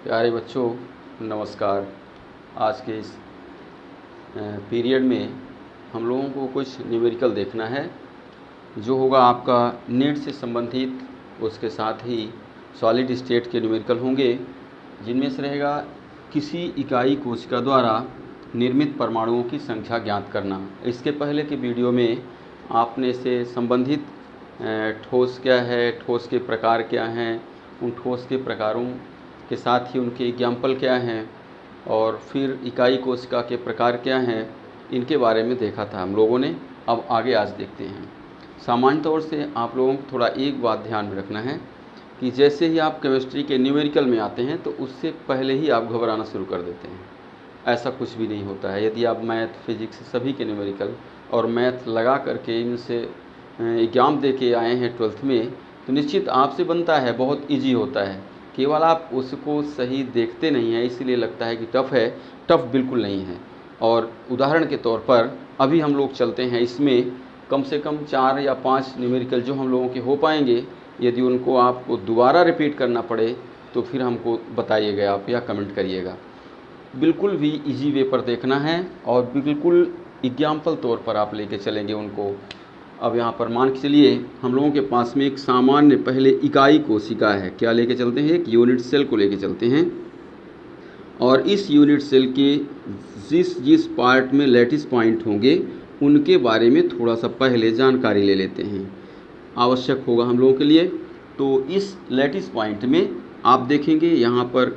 प्यारे बच्चों नमस्कार। आज के इस पीरियड में हम लोगों को कुछ न्यूमेरिकल देखना है जो होगा आपका नीट से संबंधित, उसके साथ ही सॉलिड स्टेट के न्यूमेरिकल होंगे, जिनमें से रहेगा किसी इकाई कोशिका द्वारा निर्मित परमाणुओं की संख्या ज्ञात करना। इसके पहले के वीडियो में आपने से संबंधित ठोस क्या है, ठोस के प्रकार क्या हैं, उन ठोस के प्रकारों के साथ ही उनके एग्जाम्पल क्या हैं और फिर इकाई कोशिका के प्रकार क्या हैं, इनके बारे में देखा था हम लोगों ने। अब आगे आज देखते हैं। सामान्य तौर से आप लोगों को थोड़ा एक बात ध्यान में रखना है कि जैसे ही आप केमिस्ट्री के न्यूमेरिकल में आते हैं तो उससे पहले ही आप घबराना शुरू कर देते हैं। ऐसा कुछ भी नहीं होता है। यदि आप मैथ, फिजिक्स सभी के न्यूमेरिकल और मैथ लगा करके इनसे एग्ज़ाम दे के आए हैं 12th में, तो निश्चित आपसे बनता है, बहुत इजी होता है। केवल आप उसको सही देखते नहीं हैं, इसलिए लगता है कि टफ़ है। टफ़ बिल्कुल नहीं है। और उदाहरण के तौर पर अभी हम लोग चलते हैं, इसमें कम से कम 4 या 5 न्यूमेरिकल जो हम लोगों के हो पाएंगे। यदि उनको आपको दोबारा रिपीट करना पड़े तो फिर हमको बताइएगा आप या कमेंट करिएगा। बिल्कुल भी इजी वे पर देखना है और बिल्कुल एग्जाम्पल तौर पर आप लेके चलेंगे उनको। अब यहाँ पर मान के चलिए हम लोगों के पास में एक सामान्य पहले इकाई कोशिका है। क्या लेके चलते हैं? एक यूनिट सेल को लेके चलते हैं और इस यूनिट सेल के जिस पार्ट में लैटिस पॉइंट होंगे उनके बारे में थोड़ा सा पहले जानकारी ले लेते हैं, आवश्यक होगा हम लोगों के लिए। तो इस लैटिस पॉइंट में आप देखेंगे यहाँ पर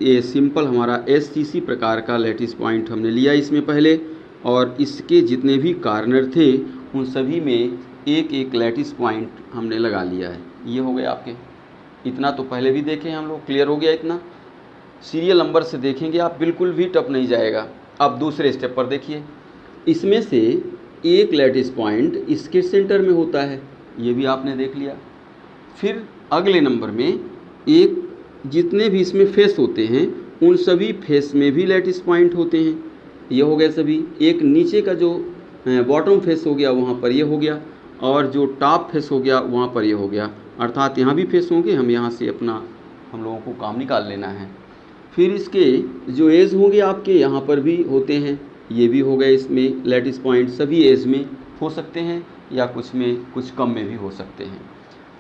ये सिंपल हमारा SCC प्रकार का लैटिस पॉइंट हमने लिया इसमें पहले, और इसके जितने भी कार्नर थे उन सभी में एक एक लैटिस पॉइंट हमने लगा लिया है। ये हो गए आपके। इतना तो पहले भी देखे हम लोग, क्लियर हो गया इतना। सीरियल नंबर से देखेंगे आप, बिल्कुल भी टफ नहीं जाएगा। अब दूसरे स्टेप पर देखिए, इसमें से एक लैटिस पॉइंट इसके सेंटर में होता है, ये भी आपने देख लिया। फिर अगले नंबर में एक जितने भी इसमें फेस होते हैं उन सभी फेस में भी लैटिस पॉइंट होते हैं, ये हो गए सभी। एक नीचे का जो बॉटम फेस हो गया वहाँ पर ये हो गया, और जो टॉप फेस हो गया वहाँ पर ये हो गया। अर्थात यहाँ भी फेस होंगे, हम यहाँ से अपना हम लोगों को काम निकाल लेना है। फिर इसके जो एज होंगे आपके यहाँ पर भी होते हैं, ये भी हो गए इसमें लैटिस पॉइंट। सभी एज में हो सकते हैं या कुछ में कुछ कम में भी हो सकते हैं।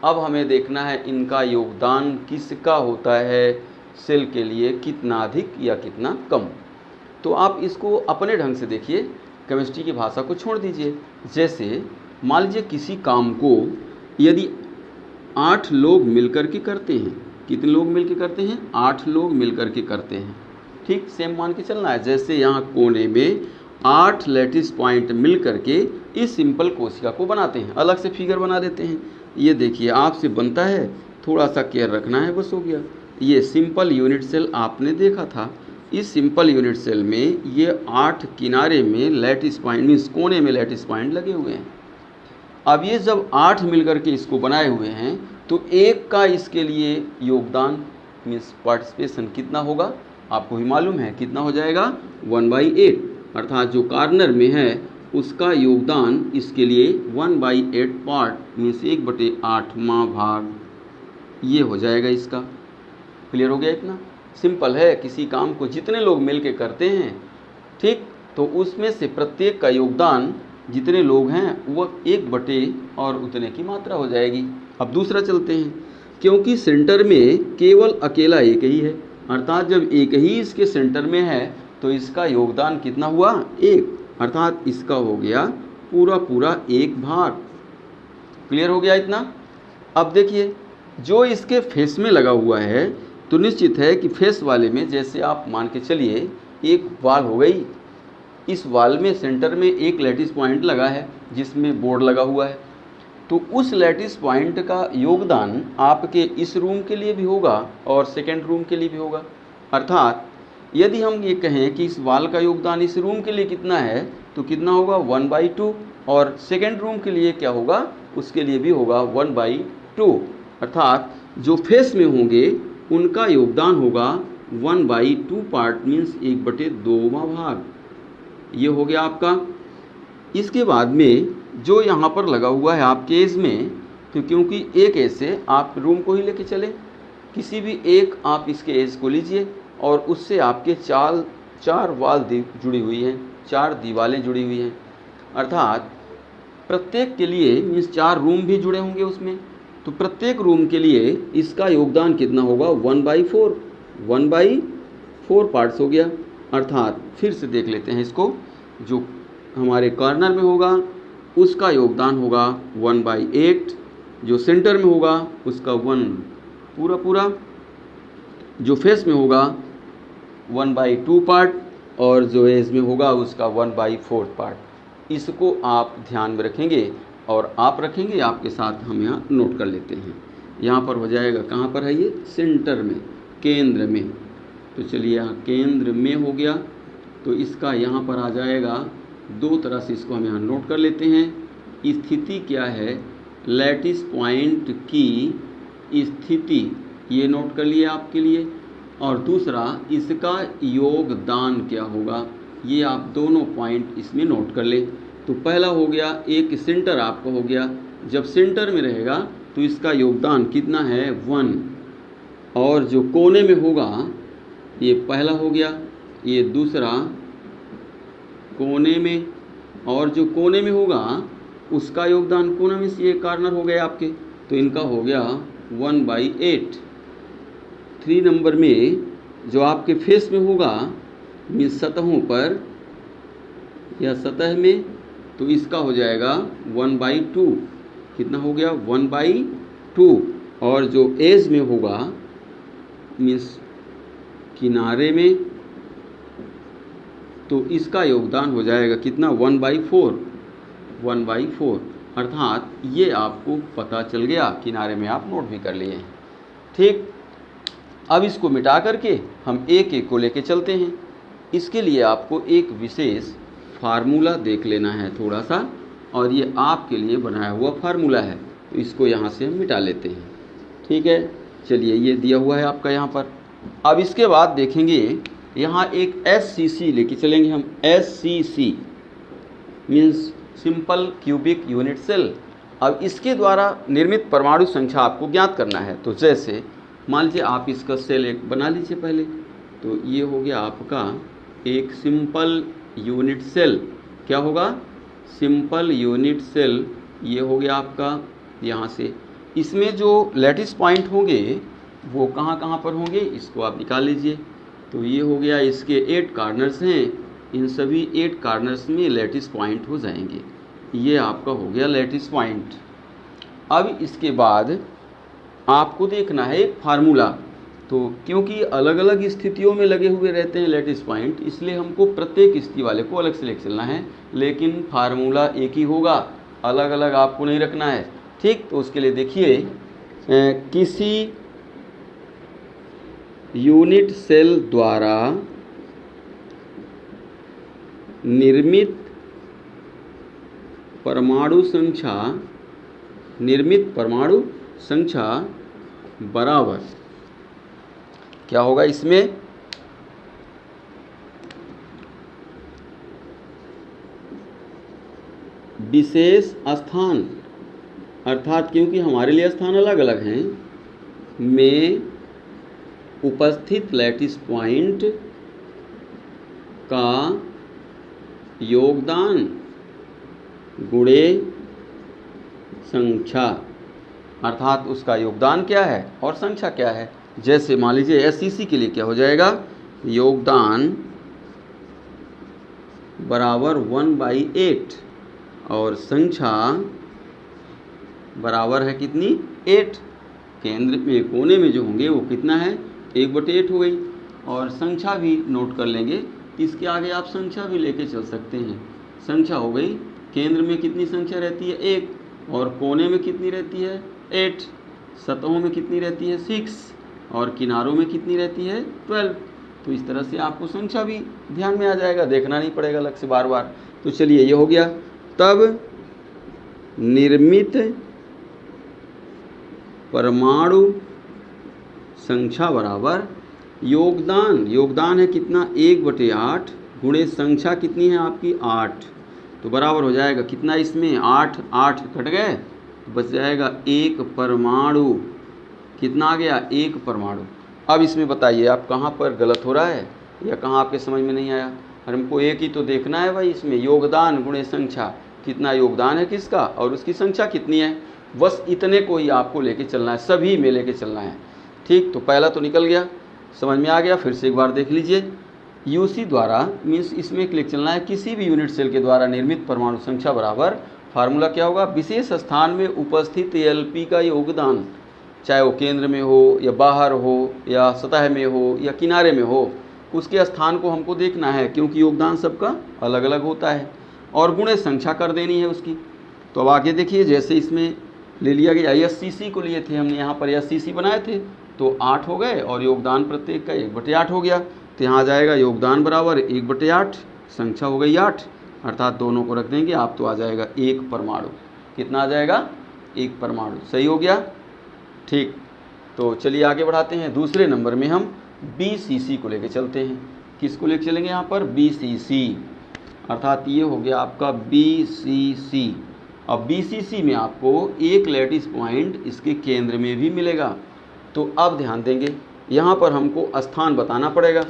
अब हमें देखना है इनका योगदान किसका होता है सेल के लिए, कितना अधिक या कितना कम। तो आप इसको अपने ढंग से देखिए, केमिस्ट्री की भाषा को छोड़ दीजिए। जैसे मान लीजिए किसी काम को यदि 8 लोग मिलकर के करते हैं, कितने लोग मिलकर करते हैं? 8 लोग मिलकर के करते हैं। ठीक सेम मान के चलना है। जैसे यहाँ कोने में 8 लैटिस पॉइंट मिल करके इस सिंपल कोशिका को बनाते हैं। अलग से फिगर बना देते हैं। ये देखिए आपसे बनता है, थोड़ा सा केयर रखना है, बस हो गया। ये सिंपल यूनिट सेल आपने देखा था। इस सिंपल यूनिट सेल में ये 8 किनारे में लैटिस पॉइंट मीन्स कोने में लैटिस पॉइंट लगे हुए हैं। अब ये जब 8 मिलकर के इसको बनाए हुए हैं तो एक का इसके लिए योगदान मीन्स पार्टिसिपेशन कितना होगा आपको भी मालूम है, कितना हो जाएगा? 1/8। अर्थात जो कार्नर में है उसका योगदान इसके लिए 1/8 पार्ट मीन्स 1/8वां भाग ये हो जाएगा इसका। क्लियर हो गया इतना? सिंपल है। किसी काम को जितने लोग मिल के करते हैं, ठीक, तो उसमें से प्रत्येक का योगदान जितने लोग हैं वो 1/, और उतने की मात्रा हो जाएगी। अब दूसरा चलते हैं। क्योंकि सेंटर में केवल अकेला एक ही है, अर्थात जब एक ही इसके सेंटर में है तो इसका योगदान कितना हुआ? 1। अर्थात इसका हो गया पूरा 1 भाग। क्लियर हो गया इतना? अब देखिए जो इसके फेस में लगा हुआ है तो निश्चित है कि फेस वाले में जैसे आप मान के चलिए एक वाल हो गई, इस वाल में सेंटर में एक लैटिस पॉइंट लगा है जिसमें बोर्ड लगा हुआ है, तो उस लैटिस पॉइंट का योगदान आपके इस रूम के लिए भी होगा और सेकेंड रूम के लिए भी होगा। अर्थात यदि हम ये कहें कि इस वाल का योगदान इस रूम के लिए कितना है तो कितना होगा? 1/2, और सेकेंड रूम के लिए क्या होगा? उसके लिए भी होगा 1/2। अर्थात जो फेस में होंगे उनका योगदान होगा 1/2 पार्ट मीन्स 1/2वां भाग। ये हो गया आपका। इसके बाद में जो यहाँ पर लगा हुआ है आपके एज में, तो क्योंकि एक एज से आप रूम को ही लेके चले, किसी भी एक आप इसके एज को लीजिए और उससे आपके चार वाल जुड़ी हुई हैं, 4 दीवारें जुड़ी हुई हैं, अर्थात प्रत्येक के लिए मीन्स 4 रूम भी जुड़े होंगे उसमें। तो प्रत्येक रूम के लिए इसका योगदान कितना होगा, 1/4, 1/4 पार्ट्स हो गया। अर्थात फिर से देख लेते हैं इसको, जो हमारे कॉर्नर में होगा उसका योगदान होगा 1/8, जो सेंटर में होगा उसका 1 पूरा, जो फेस में होगा 1/2 पार्ट, और जो एज में होगा उसका 1/4 पार्ट। इसको आप ध्यान में रखेंगे और आप रखेंगे, आपके साथ हम यहाँ नोट कर लेते हैं। यहाँ पर हो जाएगा, कहाँ पर है ये, सेंटर में, केंद्र में। तो चलिए यहाँ केंद्र में हो गया, तो इसका यहाँ पर आ जाएगा 2 तरह से, इसको हम यहाँ नोट कर लेते हैं। स्थिति क्या है, लैटिस पॉइंट की स्थिति, ये नोट कर लिए आपके लिए। और दूसरा इसका योगदान क्या होगा, ये आप दोनों पॉइंट इसमें नोट कर ले। तो पहला हो गया, एक सेंटर आपका हो गया, जब सेंटर में रहेगा तो इसका योगदान कितना है, 1। और जो कोने में होगा, ये पहला हो गया, ये दूसरा कोने में, और जो कोने में होगा उसका योगदान, कोने में से ये कॉर्नर हो गए आपके, तो इनका हो गया 1/8। 3 नंबर में जो आपके फेस में होगा, मीन्स सतहों पर या सतह में, तो इसका हो जाएगा 1/2। कितना हो गया, 1/2। और जो एज में होगा, मीन्स किनारे में, तो इसका योगदान हो जाएगा कितना, 1/4। अर्थात ये आपको पता चल गया, किनारे में आप नोट भी कर लिए हैं। ठीक, अब इसको मिटा करके हम एक को लेके चलते हैं। इसके लिए आपको एक विशेष फार्मूला देख लेना है थोड़ा सा, और ये आपके लिए बनाया हुआ फार्मूला है, तो इसको यहाँ से हम मिटा लेते हैं। ठीक है, चलिए ये दिया हुआ है आपका यहाँ पर। अब इसके बाद देखेंगे यहाँ एक SCC लेके चलेंगे हम। SCC means simple cubic unit cell. अब इसके द्वारा निर्मित परमाणु संख्या आपको ज्ञात करना है। तो जैसे मान लीजिए आप इसका सेल एक बना लीजिए पहले, तो ये हो गया आपका एक सिंपल यूनिट सेल। क्या होगा, सिंपल यूनिट सेल, ये हो गया आपका यहाँ से। इसमें जो लैटिस पॉइंट होंगे वो कहाँ कहाँ पर होंगे, इसको आप निकाल लीजिए। तो ये हो गया, इसके 8 कॉर्नर्स हैं, इन सभी 8 कॉर्नर्स में लैटिस पॉइंट हो जाएंगे। ये आपका हो गया लैटिस पॉइंट। अब इसके बाद आपको देखना है एक फार्मूला। तो क्योंकि अलग अलग स्थितियों में लगे हुए रहते हैं लैटिस पॉइंट, इसलिए हमको प्रत्येक स्थिति वाले को अलग से लेकर चलना है, लेकिन फार्मूला एक ही होगा, अलग अलग आपको नहीं रखना है। ठीक, तो उसके लिए देखिए, किसी यूनिट सेल द्वारा निर्मित परमाणु संख्या बराबर क्या होगा, इसमें विशेष स्थान, अर्थात क्योंकि हमारे लिए स्थान अलग अलग हैं, में उपस्थित लैटिस पॉइंट का योगदान गुणे संख्या, अर्थात उसका योगदान क्या है और संख्या क्या है। जैसे मान लीजिए SCC के लिए क्या हो जाएगा, योगदान बराबर 1/8 और संख्या बराबर है कितनी, 8। केंद्र में कोने में जो होंगे वो कितना है, 1/8 हो गई। और संख्या भी नोट कर लेंगे, इसके आगे आप संख्या भी लेके चल सकते हैं। संख्या हो गई, केंद्र में कितनी संख्या रहती है, 1, और कोने में कितनी रहती है, 8, सतहों में कितनी रहती है, 6, और किनारों में कितनी रहती है, 12। तो इस तरह से आपको संख्या भी ध्यान में आ जाएगा, देखना नहीं पड़ेगा अलग से बार बार। तो चलिए ये हो गया। तब निर्मित परमाणु संख्या बराबर योगदान है कितना, 1/8 गुणे संख्या कितनी है आपकी, 8। तो बराबर हो जाएगा कितना, इसमें 8 कट गए, तो बच जाएगा 1 परमाणु कितना आ गया, 1 परमाणु। अब इसमें बताइए आप कहाँ पर गलत हो रहा है या कहाँ आपके समझ में नहीं आया। और हमको एक ही तो देखना है भाई, इसमें योगदान गुणे संख्या, कितना योगदान है किसका और उसकी संख्या कितनी है, बस इतने को ही आपको लेके चलना है, सभी में लेके चलना है। ठीक, तो पहला तो निकल गया, समझ में आ गया। फिर से एक बार देख लीजिए, यूसी द्वारा मीन्स इसमें क्लिक चलना है, किसी भी यूनिट सेल के द्वारा निर्मित परमाणु संख्या बराबर, फार्मूला क्या होगा, विशेष स्थान में उपस्थित एलपी का योगदान, चाहे वो केंद्र में हो या बाहर हो या सतह में हो या किनारे में हो, उसके स्थान को हमको देखना है, क्योंकि योगदान सबका अलग अलग होता है, और गुणे संख्या कर देनी है उसकी। तो अब आगे देखिए, जैसे इसमें ले लिया गया एससीसी को लिए थे हमने, यहाँ पर एससीसी बनाए थे तो 8 हो गए और योगदान प्रत्येक का 1/8 हो गया। तो यहाँ आ जाएगा योगदान बराबर 1/8, संख्या हो गई 8, अर्थात दोनों को रख देंगे आप, तो आ जाएगा 1 परमाणु। कितना आ जाएगा, 1 परमाणु। सही हो गया। ठीक, तो चलिए आगे बढ़ाते हैं। दूसरे नंबर में हम BCC को लेके चलते हैं। किसको लेके चलेंगे यहाँ पर, BCC, अर्थात ये हो गया आपका BCC। अब BCC में आपको एक लैटिस पॉइंट इसके केंद्र में भी मिलेगा। तो अब ध्यान देंगे, यहाँ पर हमको स्थान बताना पड़ेगा।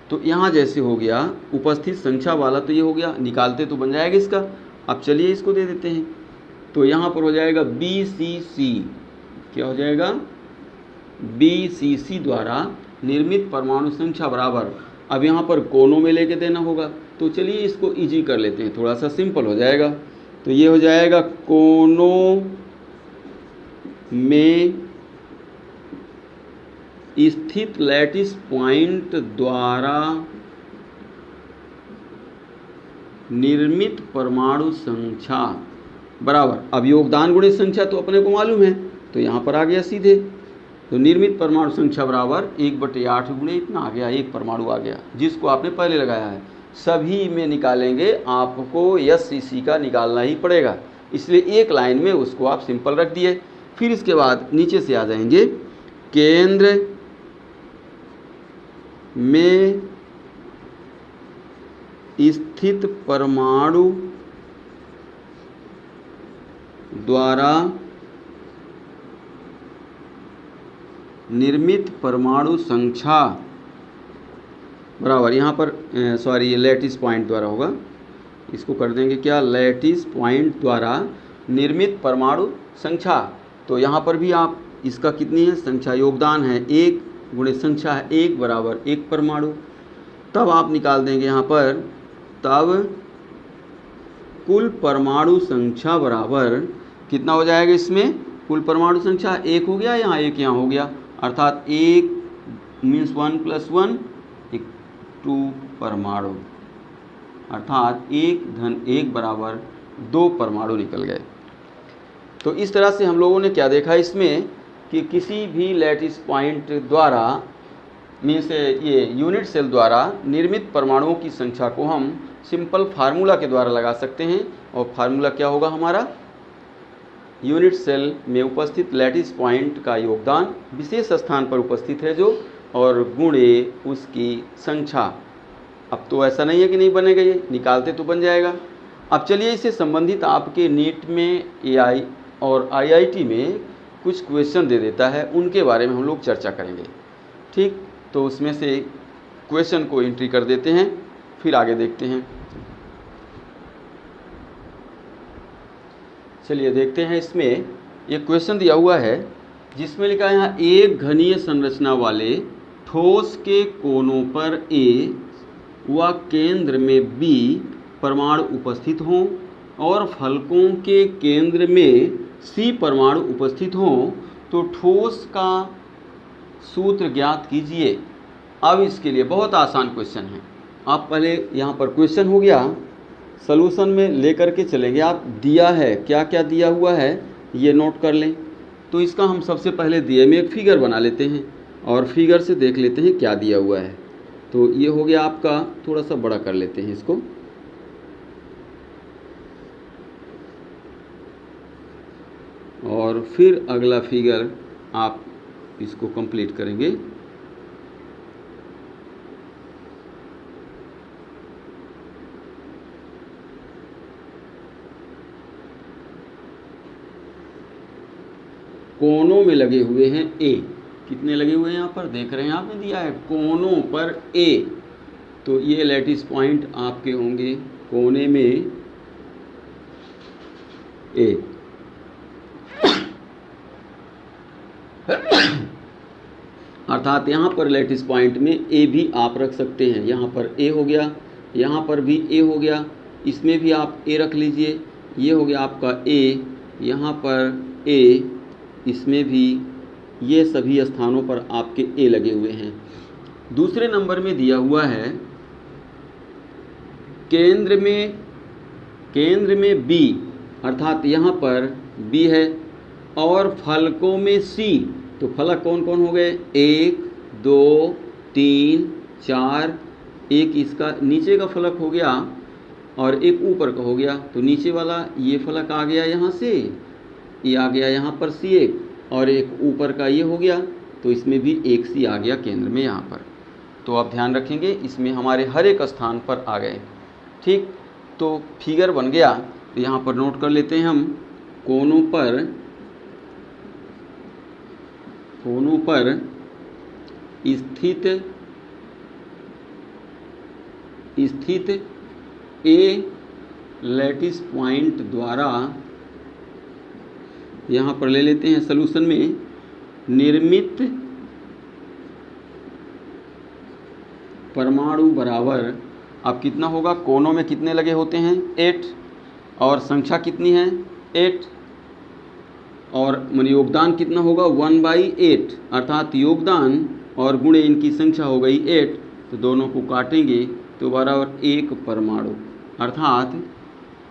तो यहाँ जैसे हो गया उपस्थित संख्या वाला, तो ये हो गया, निकालते तो बन जाएगा इसका। अब चलिए इसको दे देते हैं, तो यहाँ पर हो जाएगा BCC, क्या हो जाएगा, BCC द्वारा निर्मित परमाणु संख्या बराबर, अब यहाँ पर कोनों में लेके देना होगा। तो चलिए इसको इजी कर लेते हैं, थोड़ा सा सिंपल हो जाएगा। तो ये हो जाएगा कोनों में स्थित लैटिस पॉइंट द्वारा निर्मित परमाणु संख्या बराबर, अब योगदान गुणे संख्या तो अपने को मालूम है, तो यहाँ पर आ गया सीधे, तो निर्मित परमाणु संख्या बराबर 1/8 गुणे इतना आ गया, 1 परमाणु आ गया, जिसको आपने पहले लगाया है। सभी में निकालेंगे आपको एससीसी का निकालना ही पड़ेगा, इसलिए एक लाइन में उसको आप सिंपल रख दिए। फिर इसके बाद नीचे से आ जाएंगे, केंद्र में स्थित परमाणु द्वारा निर्मित परमाणु संख्या बराबर, यहाँ पर सॉरी ये लैटिस पॉइंट द्वारा होगा, इसको कर देंगे क्या, लैटिस पॉइंट द्वारा निर्मित परमाणु संख्या। तो यहाँ पर भी आप इसका कितनी है संख्या, योगदान है 1 गुणे संख्या है 1 बराबर 1 परमाणु। तब आप निकाल देंगे यहाँ पर, तब कुल परमाणु संख्या बराबर कितना हो जाएगा, इसमें कुल परमाणु संख्या 1 हो गया, यहाँ 1 यहाँ हो गया, अर्थात 1 मीन्स 1 + 1 2 परमाणु, अर्थात 1 धन 1 बराबर 2 परमाणु निकल गए। तो इस तरह से हम लोगों ने क्या देखा इसमें कि किसी भी लैटिस पॉइंट द्वारा मीन्स ये यूनिट सेल द्वारा निर्मित परमाणुओं की संख्या को हम सिंपल फार्मूला के द्वारा लगा सकते हैं। और फार्मूला क्या होगा हमारा, यूनिट सेल में उपस्थित लैटिस पॉइंट का योगदान विशेष स्थान पर उपस्थित है जो, और गुणे उसकी संख्या। अब तो ऐसा नहीं है कि नहीं बनेगा, ये निकालते तो बन जाएगा। अब चलिए इससे संबंधित आपके नीट में AI और IIT में कुछ क्वेश्चन दे देता है, उनके बारे में हम लोग चर्चा करेंगे। ठीक, तो उसमें से क्वेश्चन को एंट्री कर देते हैं, फिर आगे देखते हैं। चलिए देखते हैं, इसमें एक क्वेश्चन दिया हुआ है जिसमें लिखा है यहाँ, एक घनीय संरचना वाले ठोस के कोनों पर A व केंद्र में B परमाणु उपस्थित हों और फलकों के केंद्र में C परमाणु उपस्थित हों, तो ठोस का सूत्र ज्ञात कीजिए। अब इसके लिए बहुत आसान क्वेश्चन है, आप पहले यहाँ पर क्वेश्चन हो गया, सॉल्यूशन में लेकर के चलेंगे आप, दिया है क्या क्या दिया हुआ है ये नोट कर लें। तो इसका हम सबसे पहले दिए में एक फिगर बना लेते हैं और फिगर से देख लेते हैं क्या दिया हुआ है। तो ये हो गया आपका, थोड़ा सा बड़ा कर लेते हैं इसको, और फिर अगला फिगर आप इसको कंप्लीट करेंगे। कोनों में लगे हुए हैं A, कितने लगे हुए हैं यहाँ पर देख रहे हैं आपने दिया है कोनों पर ए, तो ये लैटिस पॉइंट आपके होंगे कोने में ए। अर्थात यहाँ पर लैटिस पॉइंट में ए भी आप रख सकते हैं। यहाँ पर ए हो गया, यहाँ पर भी ए हो गया, इसमें भी आप ए रख लीजिए। ये हो गया आपका ए, यहाँ पर ए, इसमें भी, ये सभी स्थानों पर आपके ए लगे हुए हैं। दूसरे नंबर में दिया हुआ है केंद्र में बी, अर्थात यहाँ पर बी है और फलकों में सी। तो फलक कौन कौन हो गए? 1 2 3 4, एक इसका नीचे का फलक हो गया और एक ऊपर का हो गया। तो नीचे वाला ये फलक आ गया यहाँ से, ये आ गया यहाँ पर C1 और एक ऊपर का ये हो गया, तो इसमें भी एक C आ गया केंद्र में यहाँ पर। तो आप ध्यान रखेंगे इसमें हमारे हर एक स्थान पर आ गए। ठीक, तो फिगर बन गया। तो यहाँ पर नोट कर लेते हैं हम कोनों पर स्थित ए लैटिस पॉइंट द्वारा, यहाँ पर ले लेते हैं सॉल्यूशन में, निर्मित परमाणु बराबर, अब कितना होगा? कोनों में कितने लगे होते हैं? 8, और संख्या कितनी है? 8, और योगदान कितना होगा? 1/8, अर्थात योगदान और गुणे इनकी संख्या हो गई 8, तो दोनों को काटेंगे तो बराबर 1 परमाणु, अर्थात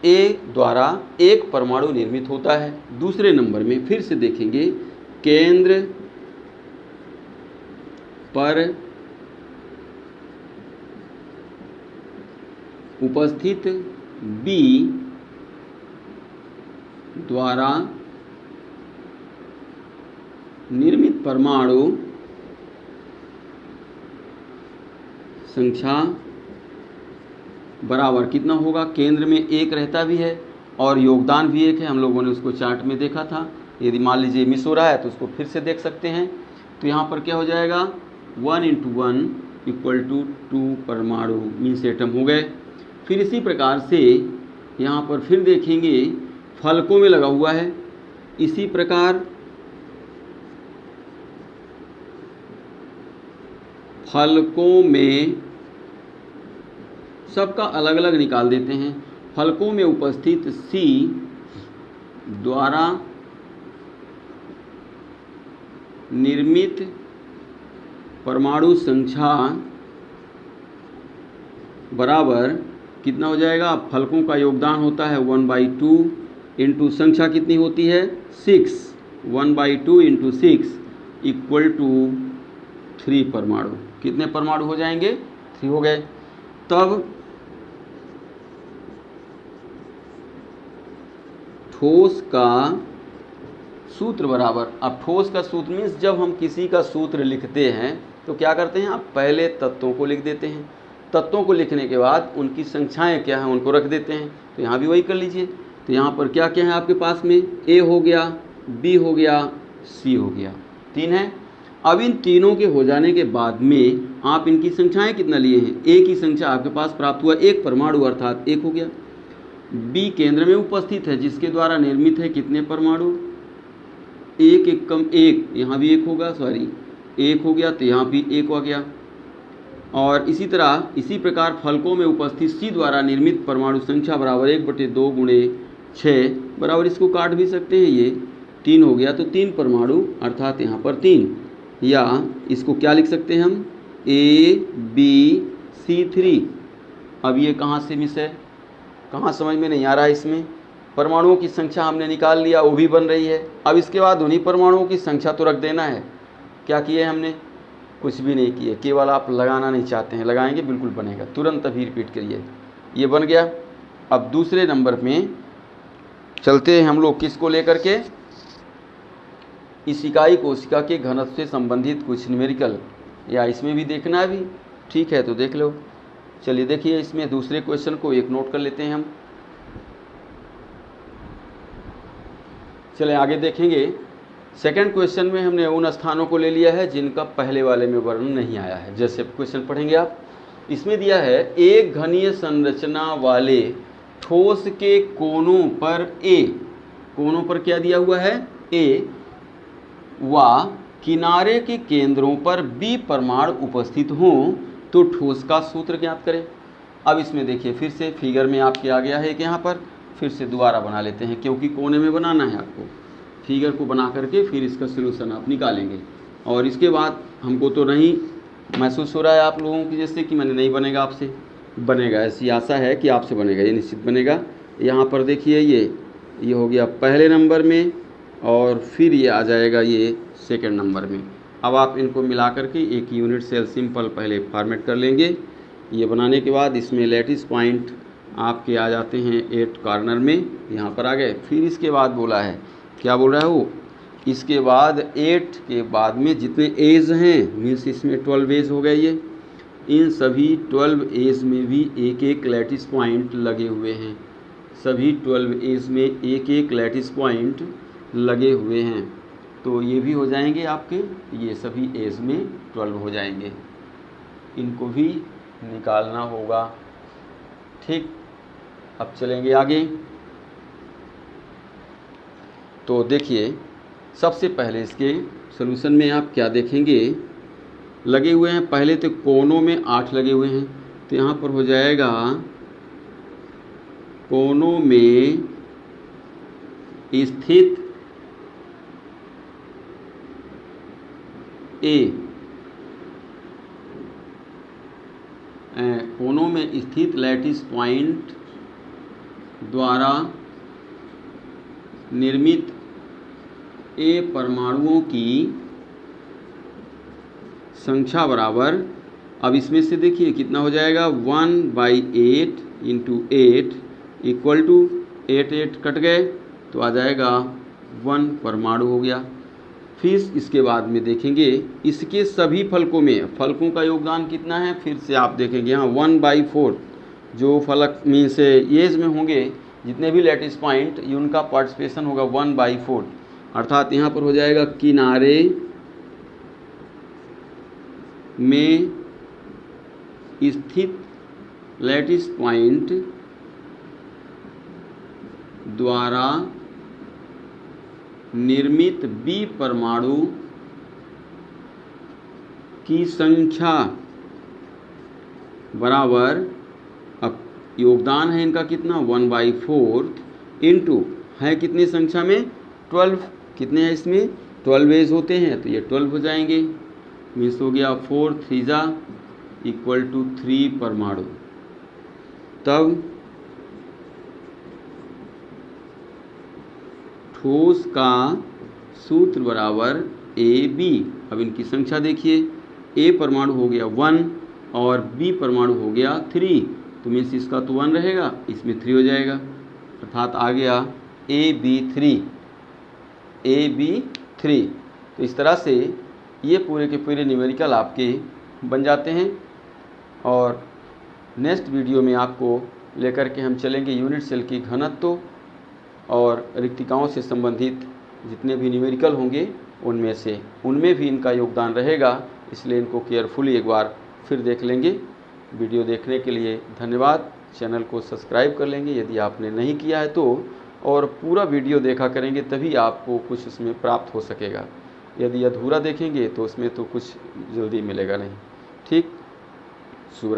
ए द्वारा 1 परमाणु निर्मित होता है। दूसरे नंबर में फिर से देखेंगे केंद्र पर उपस्थित बी द्वारा निर्मित परमाणु संख्या बराबर कितना होगा? केंद्र में 1 रहता भी है और योगदान भी 1 है। हम लोगों ने उसको चार्ट में देखा था। यदि मान लीजिए मिस हो रहा है तो उसको फिर से देख सकते हैं। तो यहाँ पर क्या हो जाएगा? 1 × 1 = 2 परमाणु, मीन्स एटम हो गए। फिर इसी प्रकार से यहाँ पर फिर देखेंगे फलकों में लगा हुआ है। इसी प्रकार फलकों में सबका अलग अलग निकाल देते हैं। फलकों में उपस्थित C द्वारा निर्मित परमाणु संख्या बराबर कितना हो जाएगा? फलकों का योगदान होता है 1/2 इंटू संख्या कितनी होती है? 6, 1/2 इंटू 6 = 3 परमाणु। कितने परमाणु हो जाएंगे? 3 हो गए। तब ठोस का सूत्र बराबर, अब ठोस का सूत्र मीन्स जब हम किसी का सूत्र लिखते हैं तो क्या करते हैं? आप पहले तत्वों को लिख देते हैं, तत्वों को लिखने के बाद उनकी संख्याएं क्या हैं उनको रख देते हैं। तो यहाँ भी वही कर लीजिए। तो यहाँ पर क्या क्या है आपके पास में? A हो गया, B हो गया, C हो गया, 3 है। अब इन तीनों के हो जाने के बाद में आप इनकी संख्याएं कितना लिए हैं? A की संख्या आपके पास प्राप्त हुआ 1 परमाणु, अर्थात 1 हो गया। B केंद्र में उपस्थित है जिसके द्वारा निर्मित है कितने परमाणु? 1 एकम 1, यहाँ भी 1 होगा, 1 हो गया, तो यहाँ भी 1 हो गया। और इसी तरह इसी प्रकार फलकों में उपस्थित C द्वारा निर्मित परमाणु संख्या बराबर 1/2 × 6 बराबर, इसको काट भी सकते हैं, ये 3 हो गया। तो 3 परमाणु, अर्थात यहाँ पर 3, या इसको क्या लिख सकते हैं हम? A B C 3। अब ये कहाँ से मिस है? कहाँ समझ में नहीं आ रहा है? इसमें परमाणुओं की संख्या हमने निकाल लिया, वो भी बन रही है। अब इसके बाद उन्हीं परमाणुओं की संख्या तो रख देना है। क्या किए हमने? कुछ भी नहीं किए, केवल आप लगाना नहीं चाहते हैं, लगाएंगे बिल्कुल बनेगा। तुरंत अभी रिपीट करिए, ये बन गया। अब दूसरे नंबर में चलते हैं हम लोग, किसको लेकर के? इस इकाई कोशिका के घनत्व से संबंधित कुछ न्यूमेरिकल, या इसमें भी देखना है भी, ठीक है तो देख लो। चलिए देखिए, इसमें दूसरे क्वेश्चन को एक नोट कर लेते हैं हम। चले आगे देखेंगे। सेकंड क्वेश्चन में हमने उन स्थानों को ले लिया है जिनका पहले वाले में वर्णन नहीं आया है। जैसे क्वेश्चन पढ़ेंगे आप, इसमें दिया है एक घनीय संरचना वाले ठोस के कोनों पर ए, कोनों पर क्या दिया हुआ है ए, व किनारे के केंद्रों पर बी परमाणु उपस्थित हों तो ठोस का सूत्र ज्ञात करें। अब इसमें देखिए फिर से फिगर में आपके आ गया है कि यहाँ पर फिर से दोबारा बना लेते हैं, क्योंकि कोने में बनाना है आपको। फिगर को बना करके फिर इसका सलूशन आप निकालेंगे। और इसके बाद हमको तो नहीं महसूस हो रहा है आप लोगों की जैसे कि मैंने नहीं बनेगा, आपसे बनेगा, ऐसी आशा है कि आपसे बनेगा, ये निश्चित बनेगा। यहाँ पर देखिए ये हो गया पहले नंबर में और फिर ये आ जाएगा ये सेकंड नंबर में। अब आप इनको मिला करके एक यूनिट सेल सिंपल पहले फॉर्मेट कर लेंगे। ये बनाने के बाद इसमें लैटिस पॉइंट आपके आ जाते हैं 8 कॉर्नर में, यहाँ पर आ गए। फिर इसके बाद बोला है, क्या बोल रहा है वो, इसके बाद 8 के बाद में जितने एज हैं, मीन्स इसमें 12 एज हो गए ये, इन सभी 12 एज में भी एक एक लैटिस पॉइंट लगे हुए हैं। सभी 12 एज में एक एक लैटिस पॉइंट लगे हुए हैं। तो ये भी हो जाएंगे आपके, ये सभी एज में 12 हो जाएंगे। इनको भी निकालना होगा। ठीक, अब चलेंगे आगे। तो देखिए सबसे पहले इसके सॉल्यूशन में आप क्या देखेंगे, लगे हुए हैं पहले तो कोनों में 8 लगे हुए हैं, तो यहाँ पर हो जाएगा कोनों में स्थित ए, कोनों में स्थित लैटिस पॉइंट द्वारा निर्मित ए परमाणुओं की संख्या बराबर, अब इसमें से देखिए कितना हो जाएगा 1/8 × 8 इक्वल टू 8 कट गए तो आ जाएगा 1 परमाणु हो गया। फिर इसके बाद में देखेंगे इसके सभी फलकों में, फलकों का योगदान कितना है, फिर से आप देखेंगे यहाँ 1/4 जो फलक में से एज में होंगे जितने भी लैटिस पॉइंट, उनका पार्टिसिपेशन होगा 1/4, अर्थात यहाँ पर हो जाएगा किनारे में स्थित लैटिस पॉइंट द्वारा निर्मित बी परमाणु की संख्या बराबर, अब योगदान है इनका कितना 1/4 इंटू है कितनी संख्या में 12, कितने हैं इसमें 12 एज होते हैं तो ये 12 हो जाएंगे। मीन्स हो गया 4 3 इक्वल टू 3 परमाणु। तब ठोस का सूत्र बराबर AB। अब इनकी संख्या देखिए, A परमाणु हो गया 1 और B परमाणु हो गया 3, तो मीन्स इसका तो 1 रहेगा, इसमें 3 हो जाएगा, अर्थात आ गया AB3। तो इस तरह से ये पूरे के पूरे न्यूमेरिकल आपके बन जाते हैं। और नेक्स्ट वीडियो में आपको लेकर के हम चलेंगे यूनिट सेल की घनत्व और रिक्तिकाओं से संबंधित जितने भी न्यूमेरिकल होंगे उनमें भी इनका योगदान रहेगा, इसलिए इनको केयरफुली एक बार फिर देख लेंगे। वीडियो देखने के लिए धन्यवाद। चैनल को सब्सक्राइब कर लेंगे यदि आपने नहीं किया है तो, और पूरा वीडियो देखा करेंगे तभी आपको कुछ उसमें प्राप्त हो सकेगा। यदि अधूरा देखेंगे तो उसमें तो कुछ जल्दी मिलेगा नहीं। ठीक, शुभ